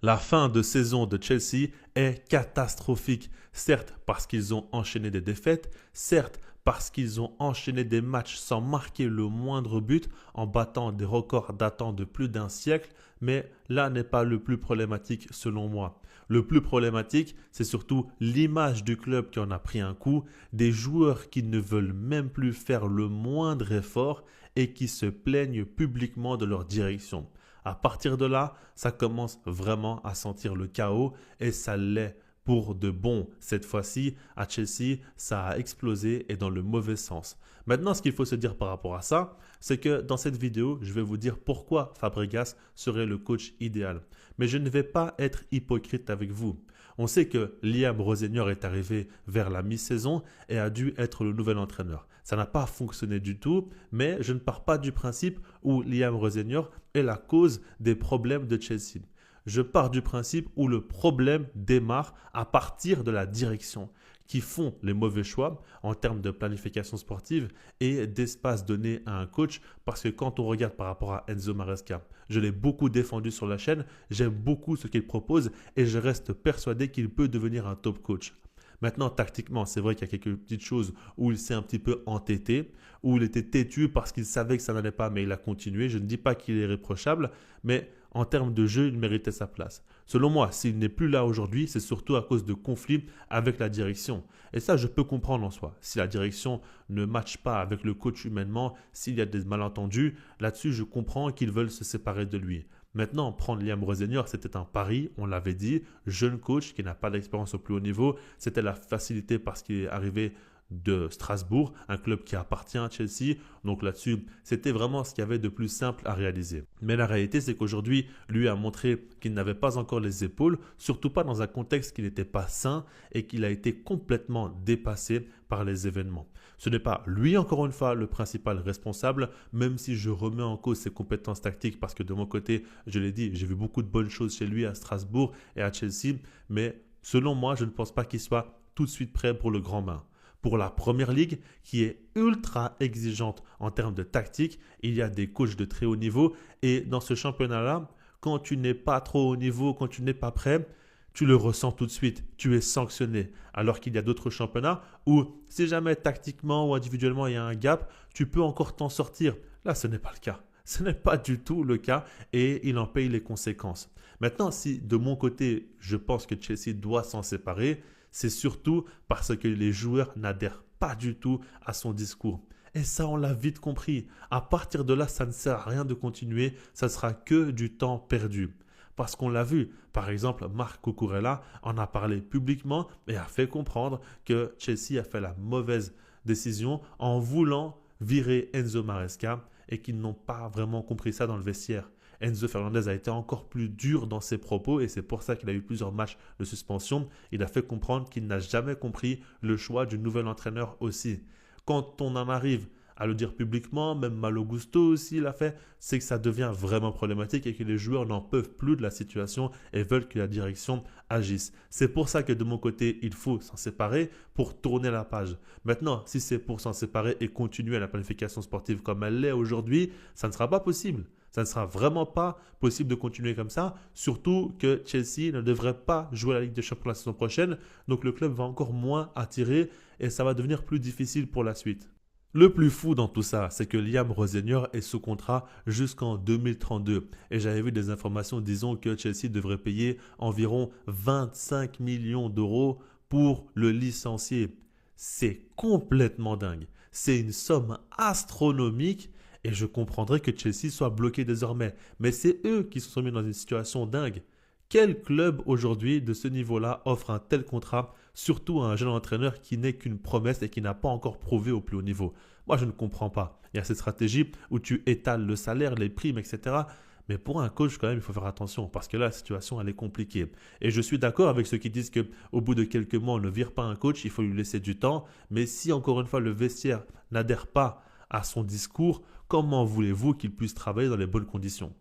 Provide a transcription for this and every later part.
La fin de saison de Chelsea est catastrophique, certes parce qu'ils ont enchaîné des défaites, certes parce qu'ils ont enchaîné des matchs sans marquer le moindre but en battant des records datant de plus d'un siècle, mais là n'est pas le plus problématique selon moi. Le plus problématique, c'est surtout l'image du club qui en a pris un coup, des joueurs qui ne veulent même plus faire le moindre effort et qui se plaignent publiquement de leur direction. À partir de là, ça commence vraiment à sentir le chaos et ça l'est pour de bon. Cette fois-ci, à Chelsea, ça a explosé et dans le mauvais sens. Maintenant, ce qu'il faut se dire par rapport à ça, c'est que dans cette vidéo, je vais vous dire pourquoi Fabregas serait le coach idéal. Mais je ne vais pas être hypocrite avec vous. On sait que Liam Rosenior est arrivé vers la mi-saison et a dû être le nouvel entraîneur. Ça n'a pas fonctionné du tout, mais je ne pars pas du principe où Liam Rosenior est la cause des problèmes de Chelsea. Je pars du principe où le problème démarre à partir de la direction qui font les mauvais choix en termes de planification sportive et d'espace donné à un coach parce que quand on regarde par rapport à Enzo Maresca, je l'ai beaucoup défendu sur la chaîne, j'aime beaucoup ce qu'il propose et je reste persuadé qu'il peut devenir un top coach. Maintenant, tactiquement, c'est vrai qu'il y a quelques petites choses où il s'est un petit peu entêté, où il était têtu parce qu'il savait que ça n'allait pas, mais il a continué. Je ne dis pas qu'il est irréprochable, mais en termes de jeu, il méritait sa place. Selon moi, s'il n'est plus là aujourd'hui, c'est surtout à cause de conflits avec la direction. Et ça, je peux comprendre en soi. Si la direction ne matche pas avec le coach humainement, s'il y a des malentendus, là-dessus, je comprends qu'ils veulent se séparer de lui. Maintenant, prendre Liam Rosenior, c'était un pari, on l'avait dit, jeune coach qui n'a pas d'expérience au plus haut niveau. C'était la facilité parce qu'il est arrivé de Strasbourg, un club qui appartient à Chelsea. Donc là-dessus, c'était vraiment ce qu'il y avait de plus simple à réaliser. Mais la réalité, c'est qu'aujourd'hui, lui a montré qu'il n'avait pas encore les épaules, surtout pas dans un contexte qui n'était pas sain et qu'il a été complètement dépassé par les événements. Ce n'est pas lui, encore une fois, le principal responsable, même si je remets en cause ses compétences tactiques parce que de mon côté, je l'ai dit, j'ai vu beaucoup de bonnes choses chez lui à Strasbourg et à Chelsea, mais selon moi, je ne pense pas qu'il soit tout de suite prêt pour le grand bain. Pour la première ligue, qui est ultra exigeante en termes de tactique, il y a des coachs de très haut niveau et dans ce championnat-là, quand tu n'es pas trop haut niveau, quand tu n'es pas prêt, tu le ressens tout de suite, tu es sanctionné. Alors qu'il y a d'autres championnats où si jamais tactiquement ou individuellement il y a un gap, tu peux encore t'en sortir. Là, ce n'est pas le cas. Ce n'est pas du tout le cas et il en paye les conséquences. Maintenant, si de mon côté, je pense que Chelsea doit s'en séparer, c'est surtout parce que les joueurs n'adhèrent pas du tout à son discours. Et ça, on l'a vite compris. À partir de là, ça ne sert à rien de continuer, ça sera que du temps perdu. Parce qu'on l'a vu, par exemple, Marc Cucurella en a parlé publiquement et a fait comprendre que Chelsea a fait la mauvaise décision en voulant virer Enzo Maresca et qu'ils n'ont pas vraiment compris ça dans le vestiaire. Enzo Fernandez a été encore plus dur dans ses propos et c'est pour ça qu'il a eu plusieurs matchs de suspension. Il a fait comprendre qu'il n'a jamais compris le choix du nouvel entraîneur aussi. Quand on en arrive à le dire publiquement, même Malo Gusto aussi l'a fait, c'est que ça devient vraiment problématique et que les joueurs n'en peuvent plus de la situation et veulent que la direction agisse. C'est pour ça que de mon côté, il faut s'en séparer pour tourner la page. Maintenant, si c'est pour s'en séparer et continuer la planification sportive comme elle l'est aujourd'hui, ça ne sera pas possible. Ça ne sera vraiment pas possible de continuer comme ça, surtout que Chelsea ne devrait pas jouer la Ligue des Champions la saison prochaine, donc le club va encore moins attirer et ça va devenir plus difficile pour la suite. Le plus fou dans tout ça, c'est que Liam Rosenior est sous contrat jusqu'en 2032. Et j'avais vu des informations disant que Chelsea devrait payer environ 25 millions d'euros pour le licencier. C'est complètement dingue. C'est une somme astronomique et je comprendrais que Chelsea soit bloqué désormais. Mais c'est eux qui se sont mis dans une situation dingue. Quel club aujourd'hui de ce niveau-là offre un tel contrat, surtout à un jeune entraîneur qui n'est qu'une promesse et qui n'a pas encore prouvé au plus haut niveau? Moi, je ne comprends pas. Il y a cette stratégie où tu étales le salaire, les primes, etc. Mais pour un coach, quand même, il faut faire attention parce que là, la situation, elle est compliquée. Et je suis d'accord avec ceux qui disent qu'au bout de quelques mois, on ne vire pas un coach, il faut lui laisser du temps. Mais si, encore une fois, le vestiaire n'adhère pas à son discours, comment voulez-vous qu'il puisse travailler dans les bonnes conditions?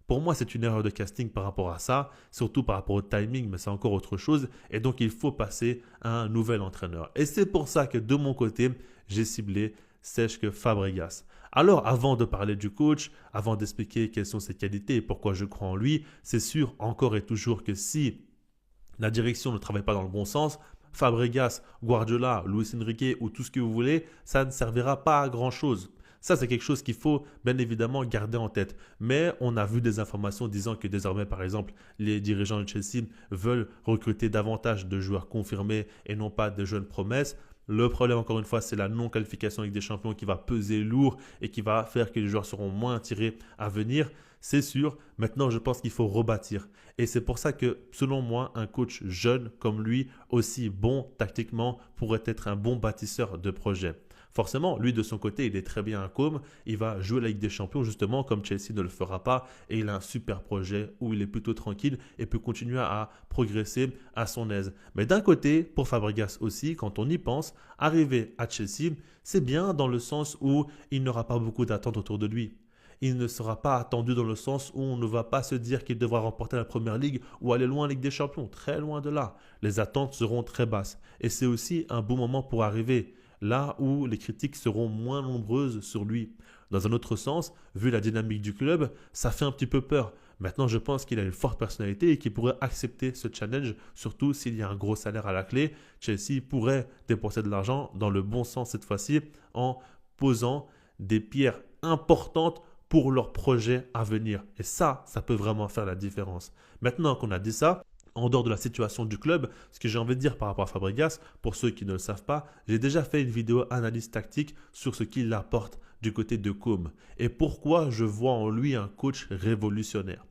Pour moi, c'est une erreur de casting par rapport à ça, surtout par rapport au timing, mais c'est encore autre chose. Et donc, il faut passer à un nouvel entraîneur. Et c'est pour ça que de mon côté, j'ai ciblé Cesc Fabregas. Alors, avant de parler du coach, avant d'expliquer quelles sont ses qualités et pourquoi je crois en lui, c'est sûr encore et toujours que si la direction ne travaille pas dans le bon sens, Fabregas, Guardiola, Luis Enrique ou tout ce que vous voulez, ça ne servira pas à grand-chose. Ça, c'est quelque chose qu'il faut bien évidemment garder en tête. Mais on a vu des informations disant que désormais, par exemple, les dirigeants de Chelsea veulent recruter davantage de joueurs confirmés et non pas de jeunes promesses. Le problème, encore une fois, c'est la non-qualification avec des champions qui va peser lourd et qui va faire que les joueurs seront moins attirés à venir. C'est sûr. Maintenant, je pense qu'il faut rebâtir. Et c'est pour ça que, selon moi, un coach jeune comme lui, aussi bon tactiquement, pourrait être un bon bâtisseur de projet. Forcément, lui de son côté, il est très bien à com. Il va jouer la Ligue des Champions justement comme Chelsea ne le fera pas. Et il a un super projet où il est plutôt tranquille et peut continuer à progresser à son aise. Mais d'un côté, pour Fabregas aussi, quand on y pense, arriver à Chelsea, c'est bien dans le sens où il n'aura pas beaucoup d'attentes autour de lui. Il ne sera pas attendu dans le sens où on ne va pas se dire qu'il devra remporter la Première Ligue ou aller loin en Ligue des Champions. Très loin de là. Les attentes seront très basses. Et c'est aussi un bon moment pour arriver là où les critiques seront moins nombreuses sur lui. Dans un autre sens, vu la dynamique du club, ça fait un petit peu peur. Maintenant, je pense qu'il a une forte personnalité et qu'il pourrait accepter ce challenge, surtout s'il y a un gros salaire à la clé. Chelsea pourrait dépenser de l'argent dans le bon sens cette fois-ci en posant des pierres importantes pour leur projet à venir. Et ça peut vraiment faire la différence. Maintenant qu'on a dit ça, en dehors de la situation du club, ce que j'ai envie de dire par rapport à Fabregas, pour ceux qui ne le savent pas, j'ai déjà fait une vidéo analyse tactique sur ce qu'il apporte du côté de Com et pourquoi je vois en lui un coach révolutionnaire.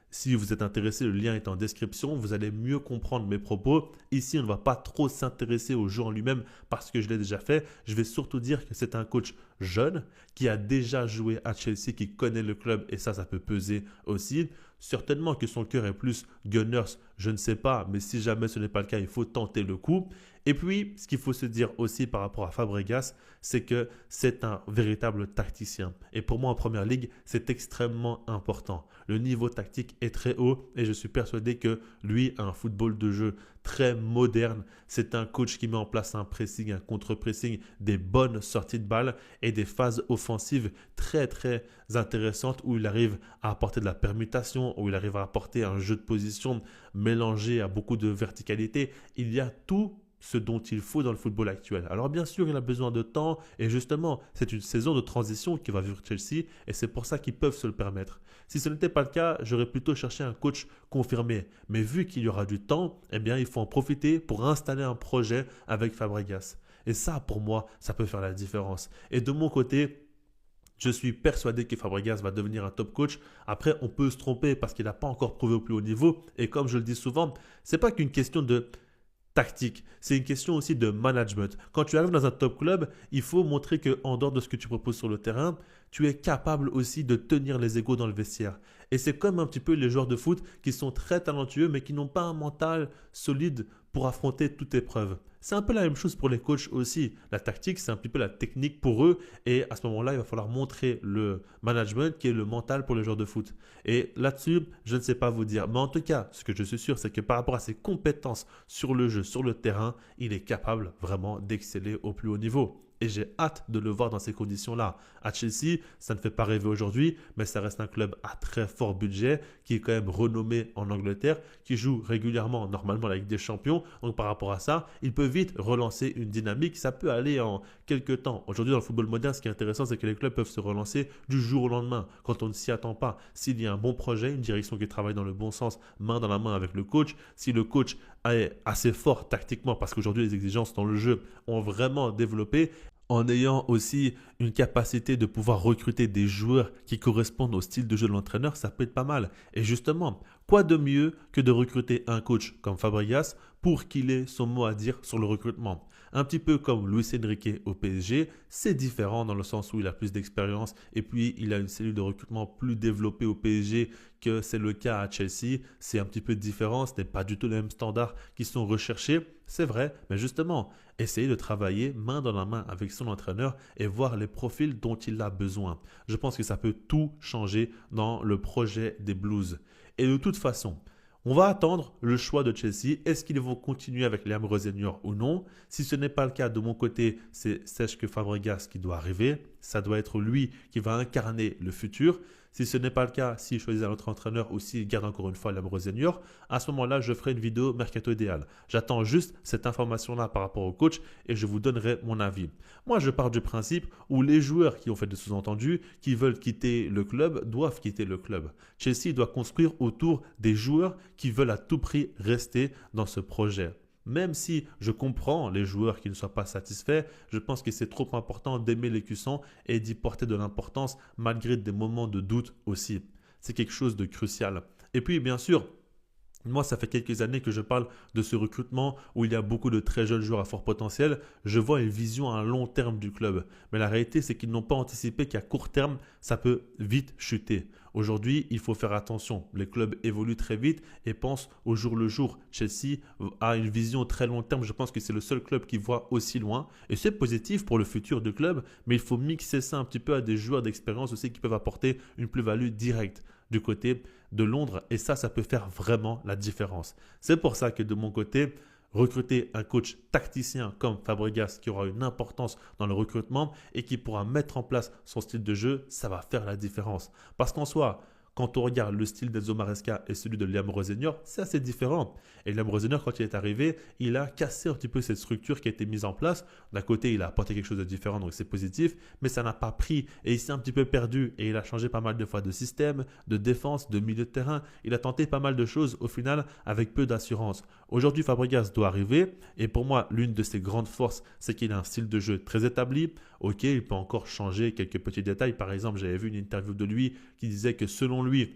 Si vous êtes intéressé, le lien est en description, vous allez mieux comprendre mes propos. Ici, on ne va pas trop s'intéresser au jeu en lui-même parce que je l'ai déjà fait. Je vais surtout dire que c'est un coach jeune qui a déjà joué à Chelsea, qui connaît le club et ça peut peser aussi. Certainement que son cœur est plus Gunners, je ne sais pas, mais si jamais ce n'est pas le cas, il faut tenter le coup. Et puis, ce qu'il faut se dire aussi par rapport à Fabregas, c'est que c'est un véritable tacticien. Et pour moi, en Première Ligue, c'est extrêmement important. Le niveau tactique est très haut et je suis persuadé que lui a un football de jeu très moderne. C'est un coach qui met en place un pressing, un contre-pressing, des bonnes sorties de balles et des phases offensives très très intéressantes où il arrive à apporter de la permutation, où il arrive à apporter un jeu de position mélangé à beaucoup de verticalité. Il y a tout ce dont il faut dans le football actuel. Alors bien sûr, il a besoin de temps et justement, c'est une saison de transition qui va vivre Chelsea et c'est pour ça qu'ils peuvent se le permettre. Si ce n'était pas le cas, j'aurais plutôt cherché un coach confirmé. Mais vu qu'il y aura du temps, eh bien, il faut en profiter pour installer un projet avec Fabregas. Et ça, pour moi, ça peut faire la différence. Et de mon côté, je suis persuadé que Fabregas va devenir un top coach. Après, on peut se tromper parce qu'il n'a pas encore prouvé au plus haut niveau. Et comme je le dis souvent, ce n'est pas qu'une question de tactique, c'est une question aussi de management. Quand tu arrives dans un top club, il faut montrer qu'en dehors de ce que tu proposes sur le terrain, tu es capable aussi de tenir les égos dans le vestiaire. Et c'est comme un petit peu les joueurs de foot qui sont très talentueux mais qui n'ont pas un mental solide pour affronter toute épreuve. C'est un peu la même chose pour les coachs aussi. La tactique, c'est un petit peu la technique pour eux et à ce moment-là, il va falloir montrer le management qui est le mental pour les joueurs de foot. Et là-dessus, je ne sais pas vous dire. Mais en tout cas, ce que je suis sûr, c'est que par rapport à ses compétences sur le jeu, sur le terrain, il est capable vraiment d'exceller au plus haut niveau. Et j'ai hâte de le voir dans ces conditions-là. À Chelsea, ça ne fait pas rêver aujourd'hui, mais ça reste un club à très fort budget, qui est quand même renommé en Angleterre, qui joue régulièrement, normalement, la Ligue des Champions. Donc par rapport à ça, il peut vite relancer une dynamique. Ça peut aller en quelques temps. Aujourd'hui, dans le football moderne, ce qui est intéressant, c'est que les clubs peuvent se relancer du jour au lendemain, quand on ne s'y attend pas. S'il y a un bon projet, une direction qui travaille dans le bon sens, main dans la main avec le coach, si le coach est assez fort tactiquement, parce qu'aujourd'hui, les exigences dans le jeu ont vraiment développé, en ayant aussi une capacité de pouvoir recruter des joueurs qui correspondent au style de jeu de l'entraîneur, ça peut être pas mal. Et justement, quoi de mieux que de recruter un coach comme Fabregas pour qu'il ait son mot à dire sur le recrutement? Un petit peu comme Luis Enrique au PSG, c'est différent dans le sens où il a plus d'expérience et puis il a une cellule de recrutement plus développée au PSG que c'est le cas à Chelsea. C'est un petit peu différent, ce n'est pas du tout les mêmes standards qui sont recherchés, c'est vrai, mais justement, essayer de travailler main dans la main avec son entraîneur et voir les profils dont il a besoin. Je pense que ça peut tout changer dans le projet des Blues. Et de toute façon, on va attendre le choix de Chelsea. Est-ce qu'ils vont continuer avec Liam Rosenior ou non? Si ce n'est pas le cas, de mon côté, c'est Cesc Fabregas qui doit arriver. ça doit être lui qui va incarner le futur. Si ce n'est pas le cas, s'il choisit un autre entraîneur ou s'il garde encore une fois Liam Senior, à ce moment-là, je ferai une vidéo mercato idéal. J'attends juste cette information-là par rapport au coach et je vous donnerai mon avis. Moi, je pars du principe où les joueurs qui ont fait des sous-entendus, qui veulent quitter le club, doivent quitter le club. Chelsea doit construire autour des joueurs qui veulent à tout prix rester dans ce projet. Même si je comprends les joueurs qui ne soient pas satisfaits, je pense que c'est trop important d'aimer l'écusson et d'y porter de l'importance malgré des moments de doute aussi. C'est quelque chose de crucial. Et puis bien sûr, moi, ça fait quelques années que je parle de ce recrutement où il y a beaucoup de très jeunes joueurs à fort potentiel. Je vois une vision à long terme du club. Mais la réalité, c'est qu'ils n'ont pas anticipé qu'à court terme, ça peut vite chuter. Aujourd'hui, il faut faire attention. Les clubs évoluent très vite et pensent au jour le jour. Chelsea a une vision très long terme. Je pense que c'est le seul club qui voit aussi loin. Et c'est positif pour le futur du club, mais il faut mixer ça un petit peu à des joueurs d'expérience aussi qui peuvent apporter une plus-value directe du côté de Londres et ça peut faire vraiment la différence. C'est pour ça que de mon côté, recruter un coach tacticien comme Fabregas qui aura une importance dans le recrutement et qui pourra mettre en place son style de jeu, ça va faire la différence. Parce qu'en soi, quand on regarde le style d'Enzo Maresca et celui de Liam Senior, c'est assez différent. Et Liam Senior, quand il est arrivé, il a cassé un petit peu cette structure qui a été mise en place. D'un côté, il a apporté quelque chose de différent, donc c'est positif, mais ça n'a pas pris et il s'est un petit peu perdu et il a changé pas mal de fois de système, de défense, de milieu de terrain. Il a tenté pas mal de choses au final avec peu d'assurance. Aujourd'hui, Fabregas doit arriver et pour moi, l'une de ses grandes forces, c'est qu'il a un style de jeu très établi. Ok, il peut encore changer quelques petits détails. Par exemple, j'avais vu une interview de lui qui disait que selon lui,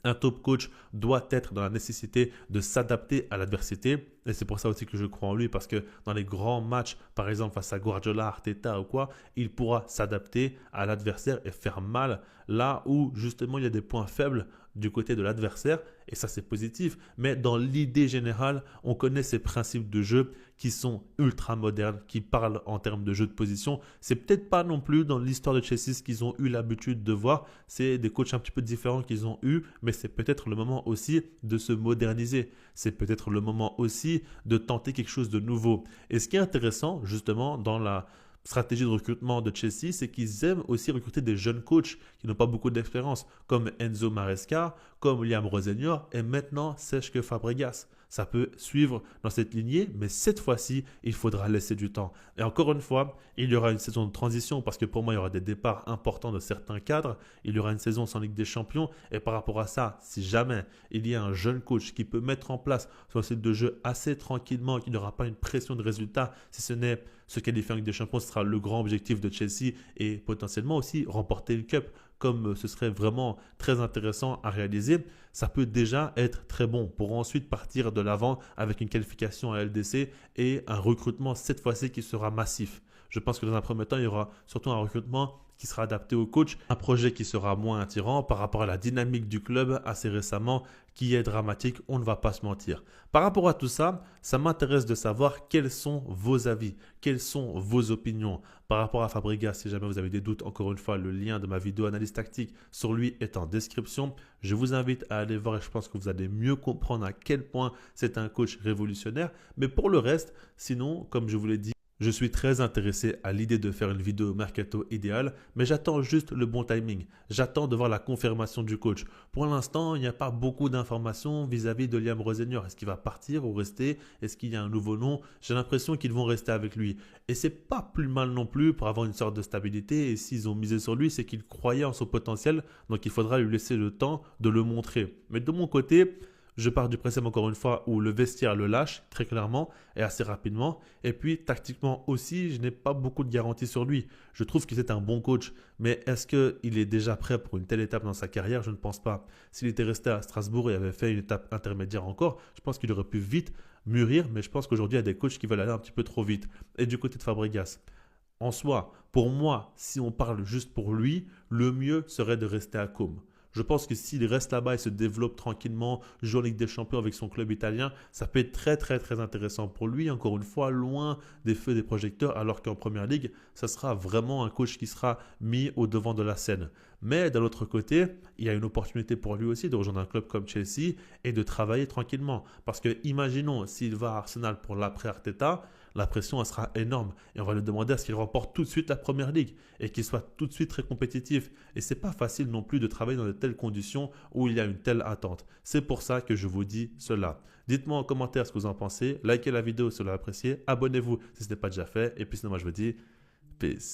un top coach doit être dans la nécessité de s'adapter à l'adversité. Et c'est pour ça aussi que je crois en lui parce que dans les grands matchs, par exemple face à Guardiola, Arteta ou quoi, il pourra s'adapter à l'adversaire et faire mal là où justement il y a des points faibles du côté de l'adversaire. Et ça, c'est positif. Mais dans l'idée générale, on connaît ces principes de jeu qui sont ultra modernes, qui parlent en termes de jeu de position. C'est peut-être pas non plus dans l'histoire de Chelsea ce qu'ils ont eu l'habitude de voir. C'est des coachs un petit peu différents qu'ils ont eu, mais c'est peut-être le moment aussi de se moderniser. C'est peut-être le moment aussi de tenter quelque chose de nouveau. Et ce qui est intéressant, justement, dans la stratégie de recrutement de Chelsea, c'est qu'ils aiment aussi recruter des jeunes coachs qui n'ont pas beaucoup d'expérience, comme Enzo Maresca, comme Liam Senior et maintenant Cesc Fabregas. Ça peut suivre dans cette lignée, mais cette fois-ci, il faudra laisser du temps. Et encore une fois, il y aura une saison de transition parce que pour moi, il y aura des départs importants de certains cadres. Il y aura une saison sans Ligue des Champions. Et par rapport à ça, si jamais il y a un jeune coach qui peut mettre en place son style de jeu assez tranquillement, qui n'aura pas une pression de résultat, si ce n'est se qualifier en Ligue des Champions, ce sera le grand objectif de Chelsea et potentiellement aussi remporter une cup comme ce serait vraiment très intéressant à réaliser, ça peut déjà être très bon pour ensuite partir de l'avant avec une qualification à LDC et un recrutement cette fois-ci qui sera massif. Je pense que dans un premier temps, il y aura surtout un recrutement qui sera adapté au coach, un projet qui sera moins attirant par rapport à la dynamique du club assez récemment qui est dramatique, on ne va pas se mentir. Par rapport à tout ça, ça m'intéresse de savoir quels sont vos avis, quelles sont vos opinions par rapport à Fabregas. Si jamais vous avez des doutes, encore une fois, le lien de ma vidéo analyse tactique sur lui est en description. Je vous invite à aller voir et je pense que vous allez mieux comprendre à quel point c'est un coach révolutionnaire. Mais pour le reste, sinon, comme je vous l'ai dit, je suis très intéressé à l'idée de faire une vidéo mercato idéale, mais j'attends juste le bon timing. J'attends de voir la confirmation du coach. Pour l'instant, il n'y a pas beaucoup d'informations vis-à-vis de Liam Senior. Est-ce qu'il va partir ou rester? Est-ce qu'il y a un nouveau nom? J'ai l'impression qu'ils vont rester avec lui. Et c'est pas plus mal non plus pour avoir une sorte de stabilité. Et s'ils ont misé sur lui, c'est qu'ils croyaient en son potentiel. Donc il faudra lui laisser le temps de le montrer. Mais de mon côté, je pars du principe encore une fois où le vestiaire le lâche très clairement et assez rapidement. Et puis tactiquement aussi, je n'ai pas beaucoup de garanties sur lui. Je trouve que c'est un bon coach. Mais est-ce qu'il est déjà prêt pour une telle étape dans sa carrière? Je ne pense pas. S'il était resté à Strasbourg et avait fait une étape intermédiaire encore, je pense qu'il aurait pu vite mûrir. Mais je pense qu'aujourd'hui, il y a des coachs qui veulent aller un petit peu trop vite. Et du côté de Fabregas, en soi, pour moi, si on parle juste pour lui, le mieux serait de rester à Côme. Je pense que s'il reste là-bas et se développe tranquillement, joue en Ligue des Champions avec son club italien, ça peut être très très très intéressant pour lui. Encore une fois, loin des feux des projecteurs, alors qu'en Première Ligue, ça sera vraiment un coach qui sera mis au devant de la scène. Mais d'un autre côté, il y a une opportunité pour lui aussi de rejoindre un club comme Chelsea et de travailler tranquillement. Parce que imaginons s'il va à Arsenal pour l'après Arteta, la pression elle sera énorme et on va lui demander à ce qu'il remporte tout de suite la première ligue et qu'il soit tout de suite très compétitif. Et c'est pas facile non plus de travailler dans de telles conditions où il y a une telle attente. C'est pour ça que je vous dis cela. Dites-moi en commentaire ce que vous en pensez, likez la vidéo si vous l'avez appréciée, abonnez-vous si ce n'est pas déjà fait et puis sinon moi je vous dis peace.